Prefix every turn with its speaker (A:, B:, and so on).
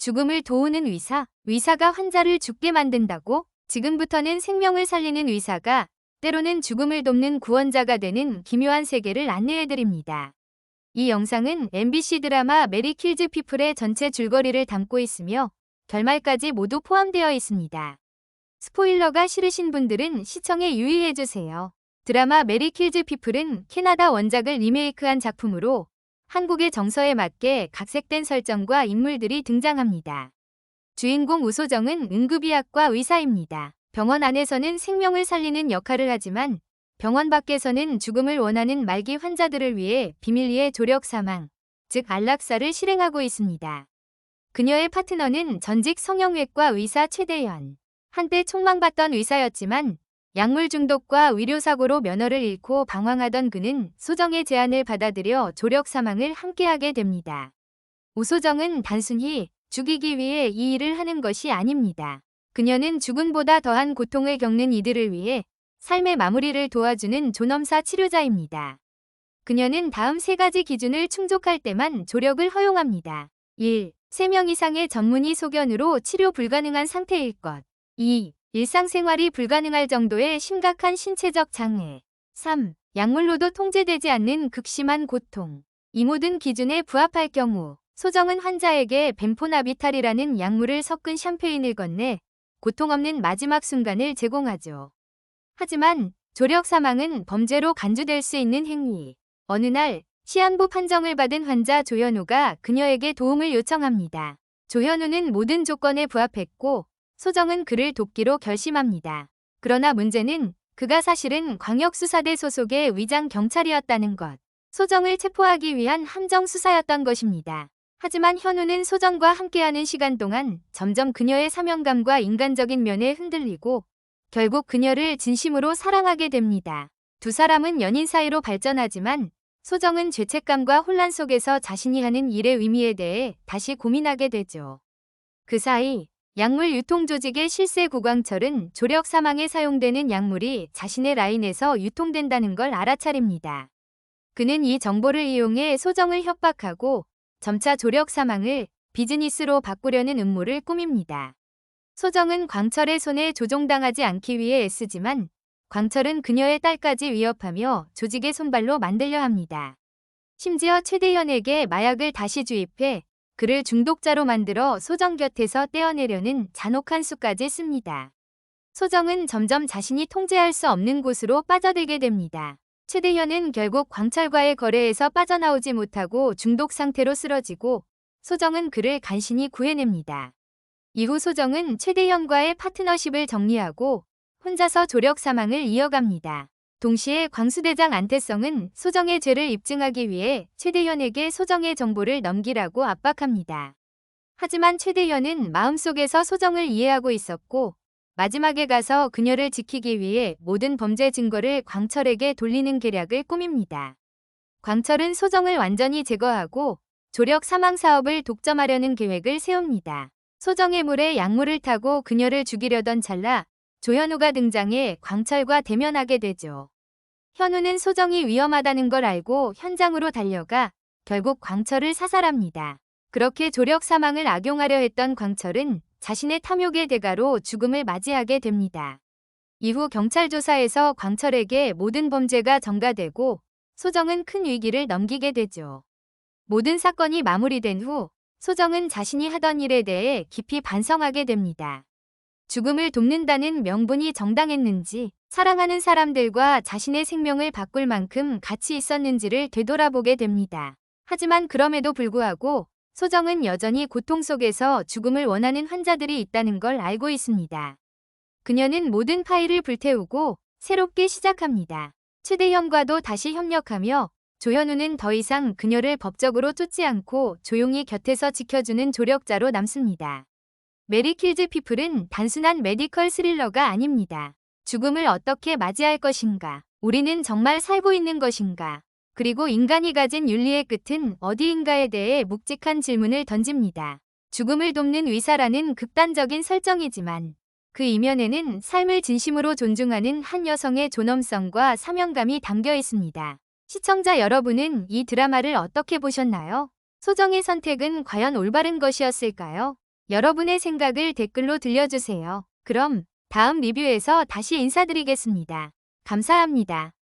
A: 죽음을 도우는 의사, 의사가 환자를 죽게 만든다고? 지금부터는 생명을 살리는 의사가 때로는 죽음을 돕는 구원자가 되는 기묘한 세계를 안내해드립니다. 이 영상은 MBC 드라마 메리 킬즈 피플의 전체 줄거리를 담고 있으며 결말까지 모두 포함되어 있습니다. 스포일러가 싫으신 분들은 시청에 유의해주세요. 드라마 메리 킬즈 피플은 캐나다 원작을 리메이크한 작품으로 한국의 정서에 맞게 각색된 설정과 인물들이 등장합니다. 주인공 우소정은 응급의학과 의사입니다. 병원 안에서는 생명을 살리는 역할을 하지만 병원 밖에서는 죽음을 원하는 말기 환자들을 위해 비밀리에 조력 사망, 즉 안락사를 실행하고 있습니다. 그녀의 파트너는 전직 성형외과 의사 최대현. 한때 촉망받던 의사였지만 약물 중독과 의료사고로 면허를 잃고 방황하던 그는 소정의 제안을 받아들여 조력 사망을 함께하게 됩니다. 우소정은 단순히 죽이기 위해 이 일을 하는 것이 아닙니다. 그녀는 죽음보다 더한 고통을 겪는 이들을 위해 삶의 마무리를 도와주는 존엄사 치료자입니다. 그녀는 다음 3가지 기준을 충족할 때만 조력을 허용합니다. 1. 3명 이상의 전문의 소견으로 치료 불가능한 상태일 것. 2. 일상생활이 불가능할 정도의 심각한 신체적 장애. 3. 약물로도 통제되지 않는 극심한 고통. 이 모든 기준에 부합할 경우 소정은 환자에게 벤포나비탈이라는 약물을 섞은 샴페인을 건네 고통 없는 마지막 순간을 제공하죠. 하지만 조력 사망은 범죄로 간주될 수 있는 행위. 어느 날 시한부 판정을 받은 환자 조현우가 그녀에게 도움을 요청합니다. 조현우는 모든 조건에 부합했고 소정은 그를 돕기로 결심합니다. 그러나 문제는 그가 사실은 광역수사대 소속의 위장 경찰이었다는 것. 소정을 체포하기 위한 함정 수사였던 것입니다. 하지만 현우는 소정과 함께하는 시간 동안 점점 그녀의 사명감과 인간적인 면에 흔들리고 결국 그녀를 진심으로 사랑하게 됩니다. 두 사람은 연인 사이로 발전하지만 소정은 죄책감과 혼란 속에서 자신이 하는 일의 의미에 대해 다시 고민하게 되죠. 그 사이 약물 유통조직의 실세 구광철은 조력 사망에 사용되는 약물이 자신의 라인에서 유통된다는 걸 알아차립니다. 그는 이 정보를 이용해 소정을 협박하고 점차 조력 사망을 비즈니스로 바꾸려는 음모를 꾸밉니다. 소정은 광철의 손에 조종당하지 않기 위해 애쓰지만 광철은 그녀의 딸까지 위협하며 조직의 손발로 만들려 합니다. 심지어 최대현에게 마약을 다시 주입해 그를 중독자로 만들어 소정 곁에서 떼어내려는 잔혹한 수까지 씁니다. 소정은 점점 자신이 통제할 수 없는 곳으로 빠져들게 됩니다. 최대현은 결국 광철과의 거래에서 빠져나오지 못하고 중독 상태로 쓰러지고 소정은 그를 간신히 구해냅니다. 이후 소정은 최대현과의 파트너십을 정리하고 혼자서 조력 사망을 이어갑니다. 동시에 광수대장 안태성은 소정의 죄를 입증하기 위해 최대현에게 소정의 정보를 넘기라고 압박합니다. 하지만 최대현은 마음속에서 소정을 이해하고 있었고 마지막에 가서 그녀를 지키기 위해 모든 범죄 증거를 광철에게 돌리는 계략을 꾸밉니다. 광철은 소정을 완전히 제거하고 조력 사망 사업을 독점하려는 계획을 세웁니다. 소정의 물에 약물을 타고 그녀를 죽이려던 찰나 조현우가 등장해 광철과 대면하게 되죠. 현우는 소정이 위험하다는 걸 알고 현장으로 달려가 결국 광철을 사살합니다. 그렇게 조력 사망을 악용하려 했던 광철은 자신의 탐욕의 대가로 죽음을 맞이하게 됩니다. 이후 경찰 조사에서 광철에게 모든 범죄가 전가되고 소정은 큰 위기를 넘기게 되죠. 모든 사건이 마무리된 후 소정은 자신이 하던 일에 대해 깊이 반성하게 됩니다. 죽음을 돕는다는 명분이 정당했는지, 사랑하는 사람들과 자신의 생명을 바꿀 만큼 가치 있었는지를 되돌아보게 됩니다. 하지만 그럼에도 불구하고 소정은 여전히 고통 속에서 죽음을 원하는 환자들이 있다는 걸 알고 있습니다. 그녀는 모든 파일을 불태우고 새롭게 시작합니다. 최대현과도 다시 협력하며 조현우는 더 이상 그녀를 법적으로 쫓지 않고 조용히 곁에서 지켜주는 조력자로 남습니다. 메리 킬즈 피플은 단순한 메디컬 스릴러가 아닙니다. 죽음을 어떻게 맞이할 것인가? 우리는 정말 살고 있는 것인가? 그리고 인간이 가진 윤리의 끝은 어디인가에 대해 묵직한 질문을 던집니다. 죽음을 돕는 의사라는 극단적인 설정이지만 그 이면에는 삶을 진심으로 존중하는 한 여성의 존엄성과 사명감이 담겨 있습니다. 시청자 여러분은 이 드라마를 어떻게 보셨나요? 소정의 선택은 과연 올바른 것이었을까요? 여러분의 생각을 댓글로 들려주세요. 그럼 다음 리뷰에서 다시 인사드리겠습니다. 감사합니다.